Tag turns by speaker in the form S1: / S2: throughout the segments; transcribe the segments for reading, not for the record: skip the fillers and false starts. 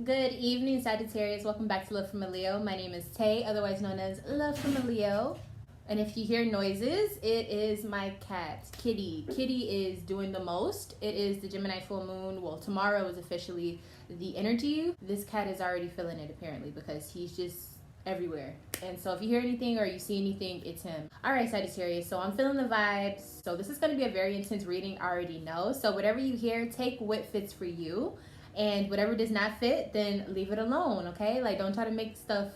S1: Good evening, Sagittarius. Welcome back to lovefromaleo. My name is Tay, otherwise known as lovefromaleo. And if you hear noises, it is my cat, Kitty. Kitty is doing the most. It is the Gemini full moon. Well, tomorrow is officially the energy. This cat is already feeling it apparently because he's just everywhere. And so if you hear anything or you see anything, it's him. All right, Sagittarius, so I'm feeling the vibes. So this is going to be a very intense reading, I already know. So whatever you hear, take what fits for you. And whatever does not fit, then leave it alone, okay? Like, don't try to make stuff,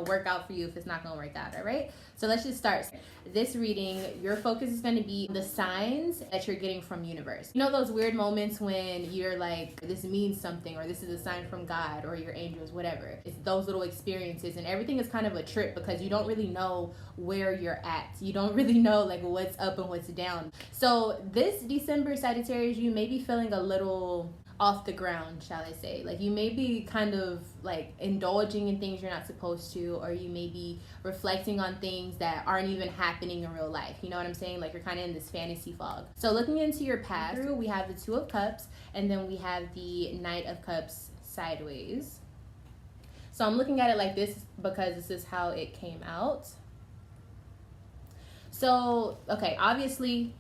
S1: work out for you if it's not gonna work out, all right? So let's just start. This reading, your focus is gonna be the signs that you're getting from universe. You know those weird moments when you're like, this means something, or this is a sign from God, or your angels, whatever. It's those little experiences, and everything is kind of a trip because you don't really know where you're at. You don't really know, like, what's up and what's down. So this December, Sagittarius, you may be feeling a little off the ground, shall I say. Like, you may be kind of like indulging in things you're not supposed to, or you may be reflecting on things that aren't even happening in real life. You know what I'm saying? Like, you're kind of in this fantasy fog. So looking into your past, we have the Two of Cups, and then we have the Knight of Cups sideways. So I'm looking at it like this because this is how it came out. So, okay, obviously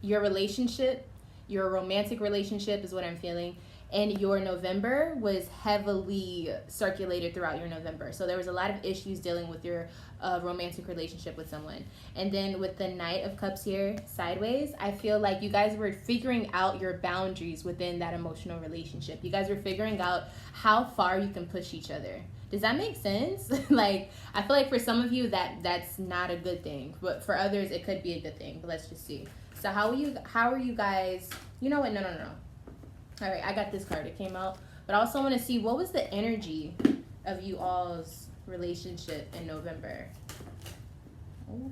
S1: your relationship, your romantic relationship is what I'm feeling, and your November was heavily circulated throughout your November. So there was a lot of issues dealing with your romantic relationship with someone. And then with the Knight of Cups here sideways, I feel like you guys were figuring out your boundaries within that emotional relationship. You guys were figuring out how far you can push each other. Does that make sense? Like, I feel like for some of you that's not a good thing, but for others it could be a good thing. But let's just see. So how are you guys, you know what, no. All right, I got this card, it came out. But I also want to see, what was the energy of you all's relationship in November? Ooh.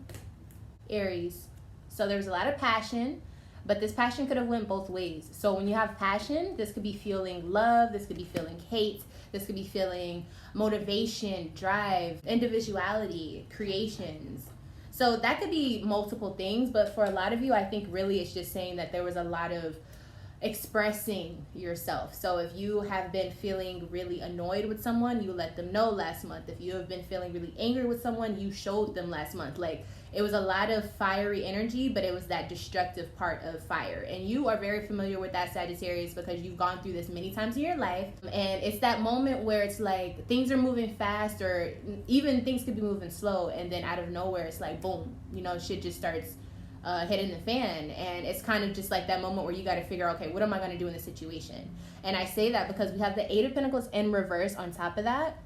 S1: Aries. So there's a lot of passion, but this passion could have went both ways. So when you have passion, this could be feeling love, this could be feeling hate, this could be feeling motivation, drive, individuality, creations. So that could be multiple things, but for a lot of you, I think really it's just saying that there was a lot of expressing yourself. So if you have been feeling really annoyed with someone, you let them know last month. If you have been feeling really angry with someone, you showed them last month. Like, it was a lot of fiery energy, but it was that destructive part of fire. And you are very familiar with that, Sagittarius, because you've gone through this many times in your life. And it's that moment where it's like things are moving fast, or even things could be moving slow, and then out of nowhere it's like boom, shit just starts hitting the fan. And it's kind of just like that moment where you got to figure out, okay, what am I going to do in this situation? And I say that because we have the Eight of Pentacles in reverse on top of that,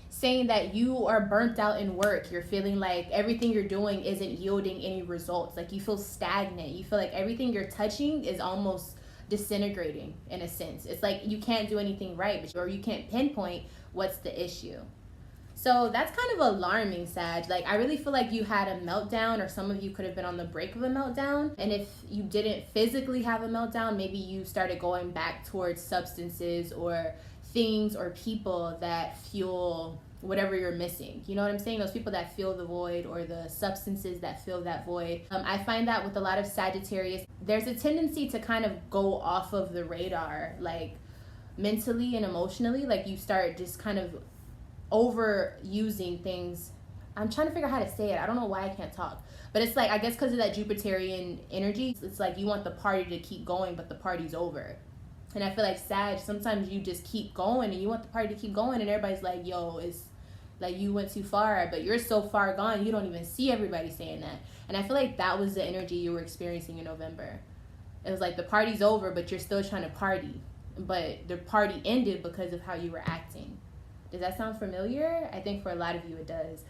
S1: saying that you are burnt out in work. You're feeling like everything you're doing isn't yielding any results. Like, you feel stagnant. You feel like everything you're touching is almost disintegrating in a sense. It's like you can't do anything right, or you can't pinpoint what's the issue. So that's kind of alarming, Sag. Like, I really feel like you had a meltdown, or some of you could have been on the brink of a meltdown. And if you didn't physically have a meltdown, maybe you started going back towards substances or things or people that fuel whatever you're missing. You know what I'm saying? Those people that fill the void, or the substances that fill that void. I find that with a lot of Sagittarius, there's a tendency to kind of go off of the radar, like mentally and emotionally. Like, you start just kind of overusing things. I'm trying to figure out how to say it. I don't know why I can't talk. But it's like, I guess because of that Jupiterian energy, it's like you want the party to keep going, but the party's over. And I feel like, Sag, sometimes you just keep going and you want the party to keep going, and everybody's like, yo, it's like you went too far, but you're so far gone, you don't even see everybody saying that. And I feel like that was the energy you were experiencing in November. It was like the party's over, but you're still trying to party. But the party ended because of how you were acting. Does that sound familiar? I think for a lot of you it does.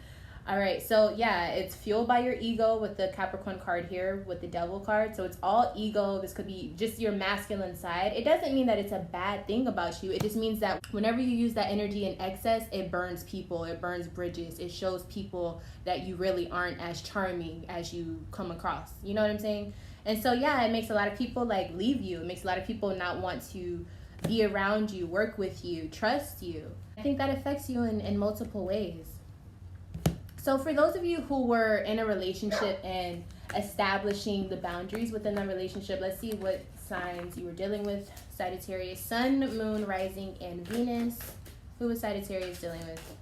S1: All right, so yeah, it's fueled by your ego with the Capricorn card here with the Devil card. So it's all ego. This could be just your masculine side. It doesn't mean that it's a bad thing about you. It just means that whenever you use that energy in excess, it burns people, it burns bridges. It shows people that you really aren't as charming as you come across. You know what I'm saying? And so yeah, it makes a lot of people like leave you. It makes a lot of people not want to be around you, work with you, trust you. I think that affects you in multiple ways. So for those of you who were in a relationship and establishing the boundaries within that relationship, let's see what signs you were dealing with. Sagittarius, Sun, Moon, Rising, and Venus. Who was Sagittarius dealing with?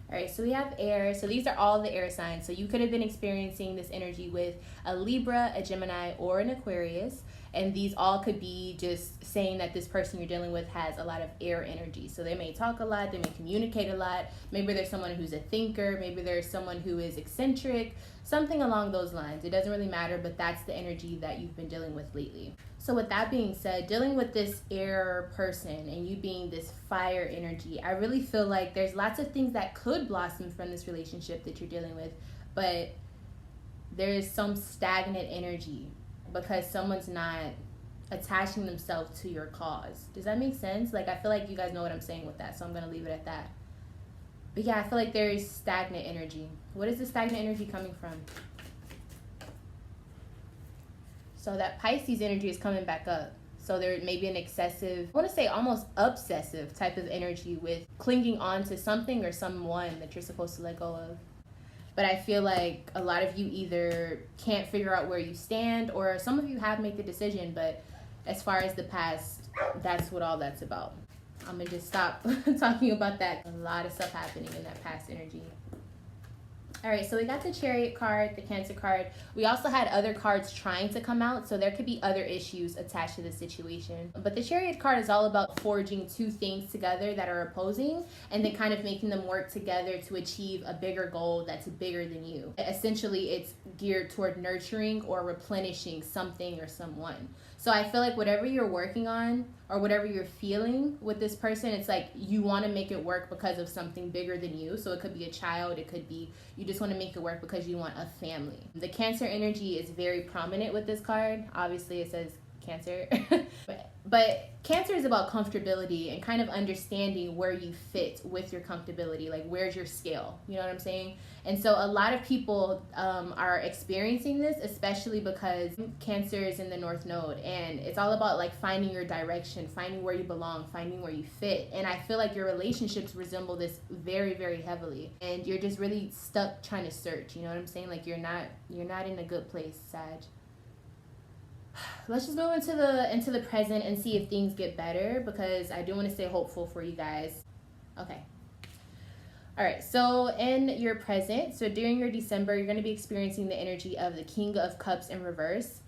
S1: All right, so we have air. So these are all the air signs. So you could have been experiencing this energy with a Libra, a Gemini, or an Aquarius. And these all could be just saying that this person you're dealing with has a lot of air energy. So they may talk a lot, they may communicate a lot. Maybe there's someone who's a thinker. Maybe there's someone who is eccentric, something along those lines. It doesn't really matter, but that's the energy that you've been dealing with lately. So with that being said, dealing with this air person and you being this fire energy, I really feel like there's lots of things that could blossom from this relationship that you're dealing with, but there's some stagnant energy because someone's not attaching themselves to your cause. Does that make sense? Like, I feel like you guys know what I'm saying with that, so I'm going to leave it at that. But yeah, I feel like there is stagnant energy. What is the stagnant energy coming from? So that Pisces energy is coming back up. So there may be an excessive, I want to say almost obsessive type of energy with clinging on to something or someone that you're supposed to let go of. But I feel like a lot of you either can't figure out where you stand, or some of you have made the decision, but as far as the past, that's what all that's about. I'm going to just stop talking about that. A lot of stuff happening in that past energy. All right, so we got the Chariot card, the Cancer card. We also had other cards trying to come out, so there could be other issues attached to the situation. But the Chariot card is all about forging two things together that are opposing and then kind of making them work together to achieve a bigger goal that's bigger than you. Essentially, it's geared toward nurturing or replenishing something or someone. So I feel like whatever you're working on or whatever you're feeling with this person, it's like you want to make it work because of something bigger than you. So it could be a child, it could be you just want to make it work because you want a family. The Cancer energy is very prominent with this card. Obviously it says Cancer. But Cancer is about comfortability and kind of understanding where you fit with your comfortability. Like, where's your scale? You know what I'm saying? And so a lot of people are experiencing this, especially because Cancer is in the North Node. And it's all about, like, finding your direction, finding where you belong, finding where you fit. And I feel like your relationships resemble this very, very heavily. And you're just really stuck trying to search. You know what I'm saying? Like, you're not in a good place, Sag. Let's just go into the present and see if things get better, because I do want to stay hopeful for you guys. Okay. All right, so in your present, so during your December, you're going to be experiencing the energy of the King of Cups in reverse.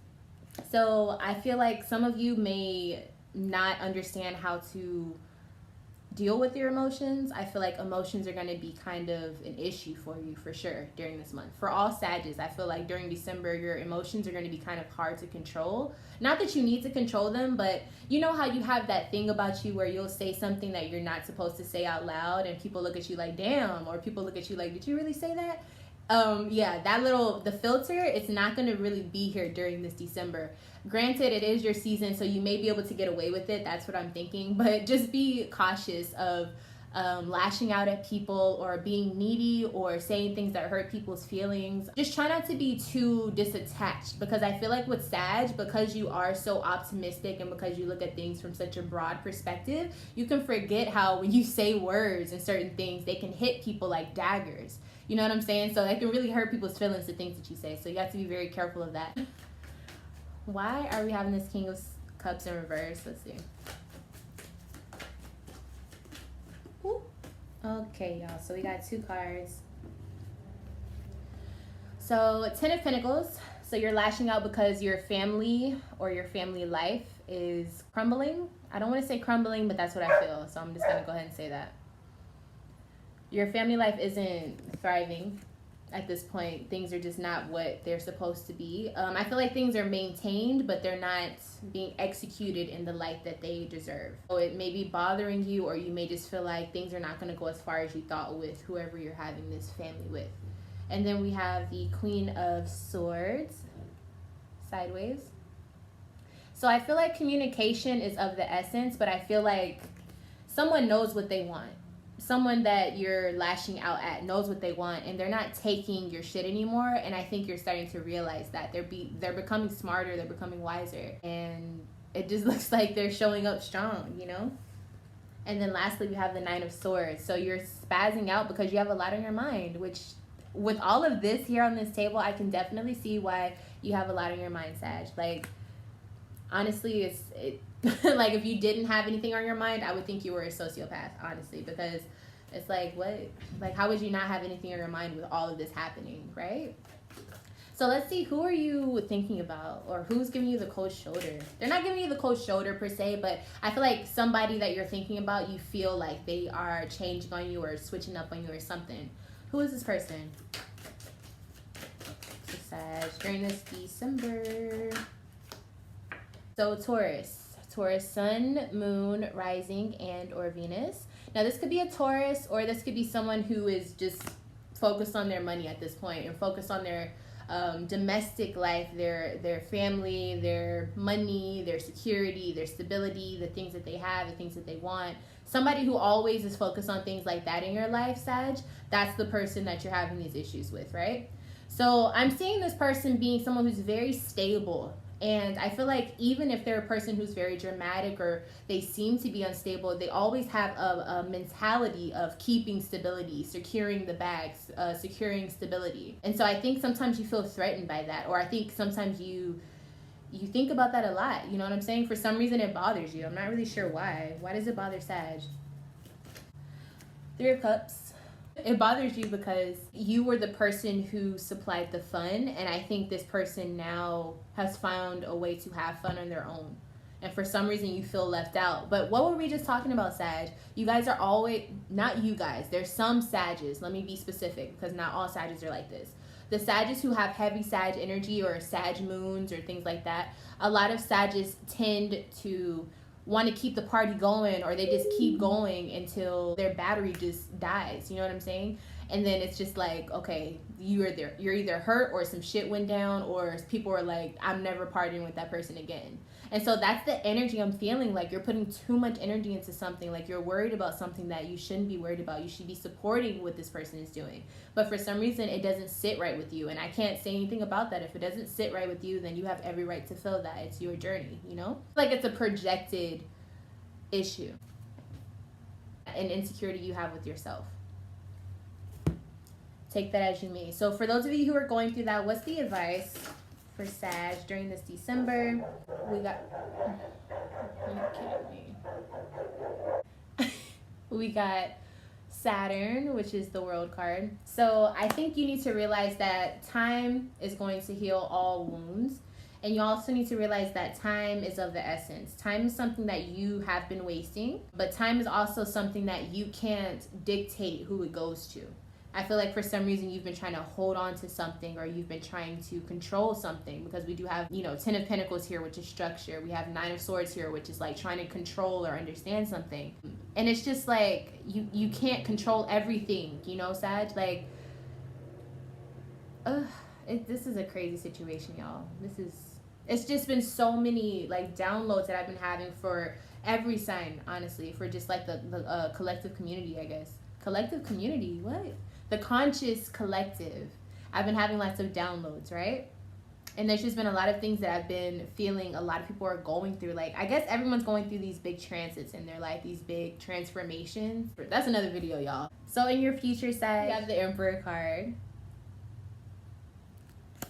S1: So I feel like some of you may not understand how to deal with your emotions. I feel like emotions are going to be kind of an issue for you for sure during this month. For all Sagittarius, I feel like during December, your emotions are going to be kind of hard to control. Not that you need to control them, but you know how you have that thing about you where you'll say something that you're not supposed to say out loud and people look at you like, damn, or people look at you like, did you really say that? Yeah, the filter, it's not going to really be here during this December. Granted, it is your season, so you may be able to get away with it. That's what I'm thinking. But just be cautious of lashing out at people or being needy or saying things that hurt people's feelings. Just try not to be too disattached, because I feel like with Sag, because you are so optimistic and because you look at things from such a broad perspective, you can forget how when you say words and certain things, they can hit people like daggers. You know what I'm saying? So that can really hurt people's feelings, the things that you say. So you have to be very careful of that. Why are we having this King of Cups in reverse? Let's see. Ooh. Okay, y'all. So we got two cards. So 10 of Pentacles. So you're lashing out because your family or your family life is crumbling. I don't want to say crumbling, but that's what I feel. So I'm just going to go ahead and say that. Your family life isn't thriving at this point. Things are just not what they're supposed to be. I feel like things are maintained, but they're not being executed in the light that they deserve. So it may be bothering you, or you may just feel like things are not going to go as far as you thought with whoever you're having this family with. And then we have the Queen of Swords sideways. So I feel like communication is of the essence, but I feel like someone knows what they want. Someone that you're lashing out at knows what they want, and they're not taking your shit anymore. And I think you're starting to realize that they're becoming smarter, they're becoming wiser, and it just looks like they're showing up strong, you know. And then lastly, we have the Nine of Swords. So you're spazzing out because you have a lot on your mind, which with all of this here on this table, I can definitely see why you have a lot on your mind, Sag. Like, honestly, Like, if you didn't have anything on your mind, I would think you were a sociopath, honestly, because it's like, what? Like, how would you not have anything on your mind with all of this happening, right? So let's see, who are you thinking about, or who's giving you the cold shoulder? They're not giving you the cold shoulder per se, but I feel like somebody that you're thinking about, you feel like they are changing on you or switching up on you or something. Who is this person? So Sag, during this December. So Taurus, Sun, Moon, Rising, and or Venus. Now this could be a Taurus, or this could be someone who is just focused on their money at this point, or focused on their domestic life, their family, their money, their security, their stability, the things that they have, the things that they want. Somebody who always is focused on things like that in your life, Sag, that's the person that you're having these issues with, right? So I'm seeing this person being someone who's very stable. And I feel like even if they're a person who's very dramatic or they seem to be unstable, they always have a mentality of keeping stability, securing the bags, securing stability. And so I think sometimes you feel threatened by that, or I think sometimes you think about that a lot. You know what I'm saying? For some reason it bothers you. I'm not really sure why. Why does it bother Sag? Three of Cups. It bothers you because you were the person who supplied the fun, and I think this person now has found a way to have fun on their own. And for some reason you feel left out. But what were we just talking about, Sag? You guys are always, not you guys, there's some Sages, let me be specific, because not all Sages are like this. The Sages who have heavy Sag energy or Sag moons or things like that, a lot of Sages tend to want to keep the party going, or they just keep going until their battery just dies. You know what I'm saying? And then it's just like, okay, you're either hurt or some shit went down, or people are like, I'm never partying with that person again. And so that's the energy I'm feeling. Like you're putting too much energy into something, like you're worried about something that you shouldn't be worried about. You should be supporting what this person is doing, but for some reason it doesn't sit right with you, and I can't say anything about that. If it doesn't sit right with you, then you have every right to feel that. It's your journey, you know? Like it's a projected issue, an insecurity you have with yourself. Take that as you may. So for those of you who are going through that, what's the advice for Sag during this December? We got, are you kidding me? We got Saturn, which is the World card. So I think you need to realize that time is going to heal all wounds. And you also need to realize that time is of the essence. Time is something that you have been wasting, but time is also something that you can't dictate who it goes to. I feel like for some reason you've been trying to hold on to something, or you've been trying to control something, because we do have, you know, 10 of Pentacles here, which is structure. We have 9 of Swords here, which is like trying to control or understand something. And it's just like, you can't control everything, you know, Sag? Like, this is a crazy situation, y'all. It's just been so many like downloads that I've been having for every sign, honestly, for just like the collective community, I guess. Collective community, what? The conscious collective. I've been having lots of downloads, right? And there's just been a lot of things that I've been feeling a lot of people are going through. Like, I guess everyone's going through these big transits in their life, these big transformations. That's another video, y'all. So in your future side, you have the Emperor card.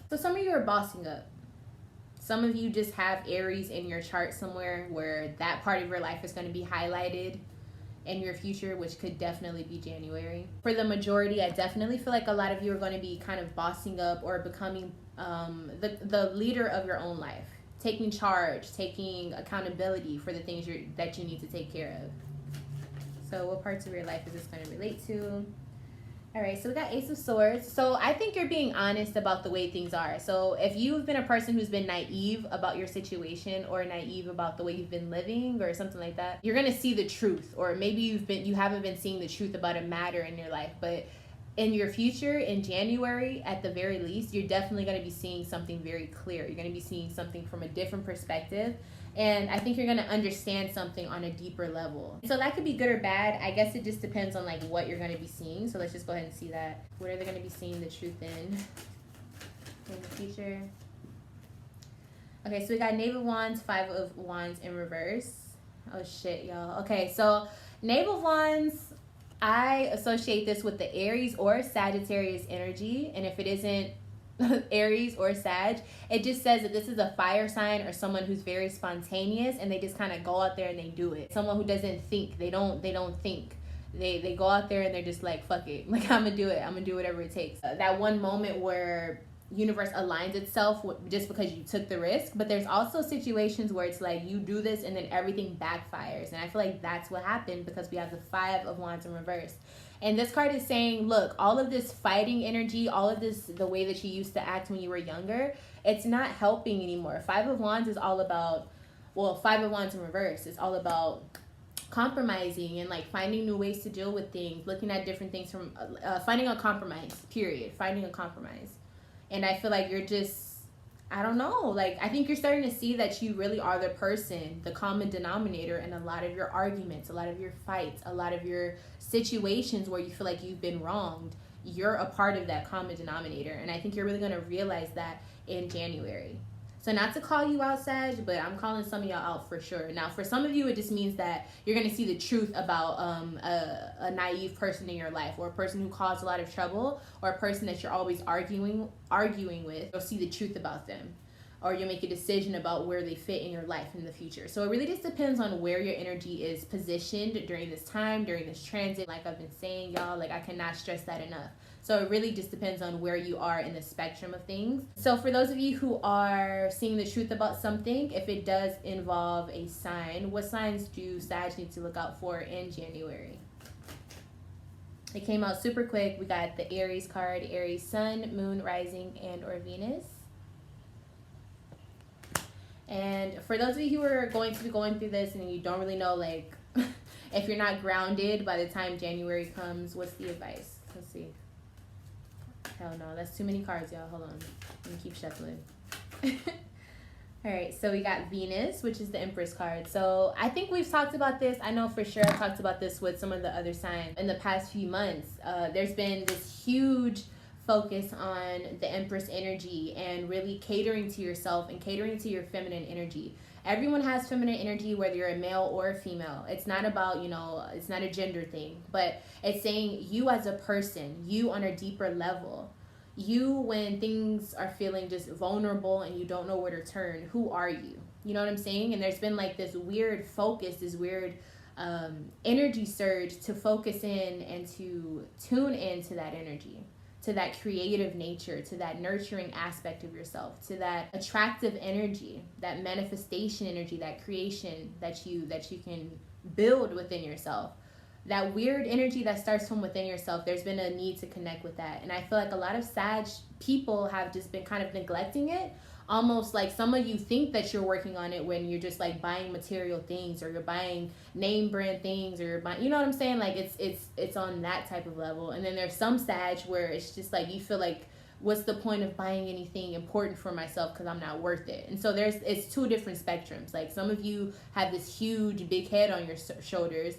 S1: So some of you are bossing up. Some of you just have Aries in your chart somewhere where that part of your life is going to be highlighted in your future, which could definitely be January. For the majority, I definitely feel like a lot of you are going to be kind of bossing up or becoming the leader of your own life, taking charge, taking accountability for the things that you need to take care of. So what parts of your life is this going to relate to? All right, so we got Ace of Swords. So I think you're being honest about the way things are. So if you've been a person who's been naive about your situation, or naive about the way you've been living or something like that, you're gonna see the truth. Or maybe you haven't been seeing the truth about a matter in your life, but in your future, in January, at the very least, you're definitely gonna be seeing something very clear. You're gonna be seeing something from a different perspective. And I think you're going to understand something on a deeper level. So that could be good or bad. I guess it just depends on like what you're going to be seeing. So let's just go ahead and see that. What are they going to be seeing the truth in the future? Okay, so we got Knave of Wands, 5 of Wands in reverse. Oh shit, y'all. Okay, so Knave of Wands, I associate this with the Aries or Sagittarius energy. And if it isn't Aries or Sag, it just says that this is a fire sign or someone who's very spontaneous and they just kind of go out there and they do it. Someone who doesn't think. They don't think. They go out there and they're just like, fuck it. Like, I'm gonna do it. I'm gonna do whatever it takes. That one moment where universe aligns itself just because you took the risk. But there's also situations where it's like you do this and then everything backfires. And I feel like that's what happened because we have the 5 of Wands in reverse. And this card is saying, look, all of this fighting energy, all of this, the way that you used to act when you were younger, it's not helping anymore. 5 of Wands is all about, well, 5 of Wands in reverse is all about compromising and like finding new ways to deal with things, looking at different things from, finding a compromise, period. Finding a compromise. And I feel like you're just, I don't know, like, I think you're starting to see that you really are the person, the common denominator in a lot of your arguments, a lot of your fights, a lot of your situations where you feel like you've been wronged. You're a part of that common denominator. And I think you're really going to realize that in January. So not to call you out, Sag, but I'm calling some of y'all out for sure. Now, for some of you, it just means that you're going to see the truth about a naive person in your life, or a person who caused a lot of trouble, or a person that you're always arguing with. You'll see the truth about them, or you'll make a decision about where they fit in your life in the future. So it really just depends on where your energy is positioned during this time, during this transit. Like I've been saying, y'all, like I cannot stress that enough. So it really just depends on where you are in the spectrum of things. So for those of you who are seeing the truth about something, if it does involve a sign, what signs do Sag need to look out for in January? It came out super quick. We got the Aries card, Aries Sun, Moon, Rising, and or Venus. And for those of you who are going to be going through this and you don't really know, like, if you're not grounded by the time January comes, what's the advice? Let's see. Hell no, that's too many cards, y'all. Hold on. Let me keep shuffling. All right, so we got Venus, which is the Empress card. So I think we've talked about this. I know for sure I've talked about this with some of the other signs in the past few months. There's been this huge focus on the Empress energy and really catering to yourself and catering to your feminine energy. Everyone has feminine energy, whether you're a male or a female. It's not about, you know, it's not a gender thing, but it's saying you as a person, you on a deeper level, you when things are feeling just vulnerable and you don't know where to turn, who are you? You know what I'm saying? And there's been like this weird focus, this weird energy surge to focus in and to tune into that energy, to that creative nature, to that nurturing aspect of yourself, to that attractive energy, that manifestation energy, that creation that you can build within yourself. That weird energy that starts from within yourself, there's been a need to connect with that. And I feel like a lot of Sag people have just been kind of neglecting it. Almost like some of you think that you're working on it when you're just like buying material things, or you're buying name brand things, or you're buying, you know what I'm saying? Like it's on that type of level. And then there's some Sag where it's just like you feel like, what's the point of buying anything important for myself because I'm not worth it? And so it's 2 different spectrums. Like some of you have this huge big head on your shoulders.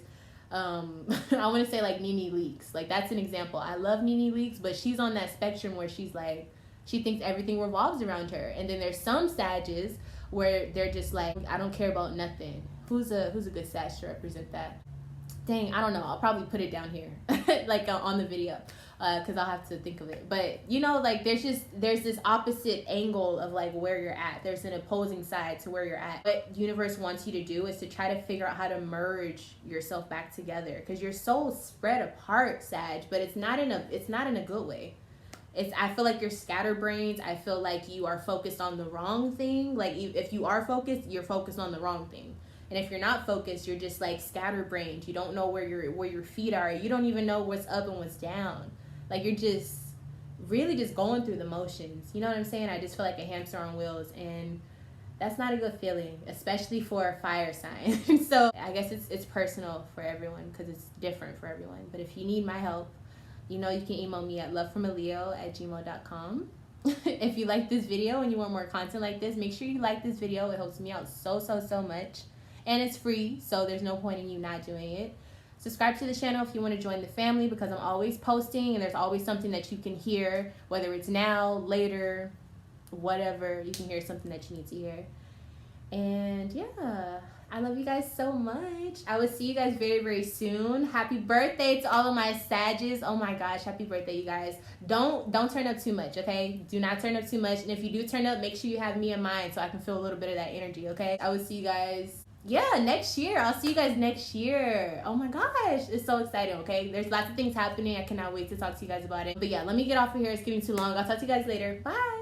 S1: I want to say like Nene Leakes. Like that's an example. I love Nene Leakes, but she's on that spectrum where she's like, she thinks everything revolves around her. And then there's some Sages where they're just like, I don't care about nothing. Who's a good Sag to represent that? Dang, I don't know. I'll probably put it down here, like on the video, because I'll have to think of it. But you know, like there's this opposite angle of like where you're at. There's an opposing side to where you're at. What universe wants you to do is to try to figure out how to merge yourself back together, because you're so spread apart, Sag. But it's not in a good way. I feel like you're scatterbrained. I feel like you are focused on the wrong thing. Like if you are focused, you're focused on the wrong thing. And if you're not focused, you're just like scatterbrained. You don't know where your feet are. You don't even know what's up and what's down. Like you're just really just going through the motions. You know what I'm saying? I just feel like a hamster on wheels, and that's not a good feeling, especially for a fire sign. So I guess it's personal for everyone because it's different for everyone. But if you need my help, you know you can email me at lovefromaleo@gmail.com. If you like this video and you want more content like this, make sure you like this video. It helps me out so much. And it's free, so there's no point in you not doing it. Subscribe to the channel if you want to join the family, because I'm always posting and there's always something that you can hear, whether it's now, later, whatever. You can hear something that you need to hear. And yeah, I love you guys so much. I will see you guys very, very soon. Happy birthday to all of my Sages. Oh my gosh, happy birthday, you guys. Don't turn up too much, okay? Do not turn up too much. And if you do turn up, make sure you have me in mind so I can feel a little bit of that energy, okay? I will see you guys, yeah, next year. I'll see you guys next year. Oh my gosh, it's so exciting, okay? There's lots of things happening. I cannot wait to talk to you guys about it. But yeah, let me get off of here. It's getting too long. I'll talk to you guys later. Bye.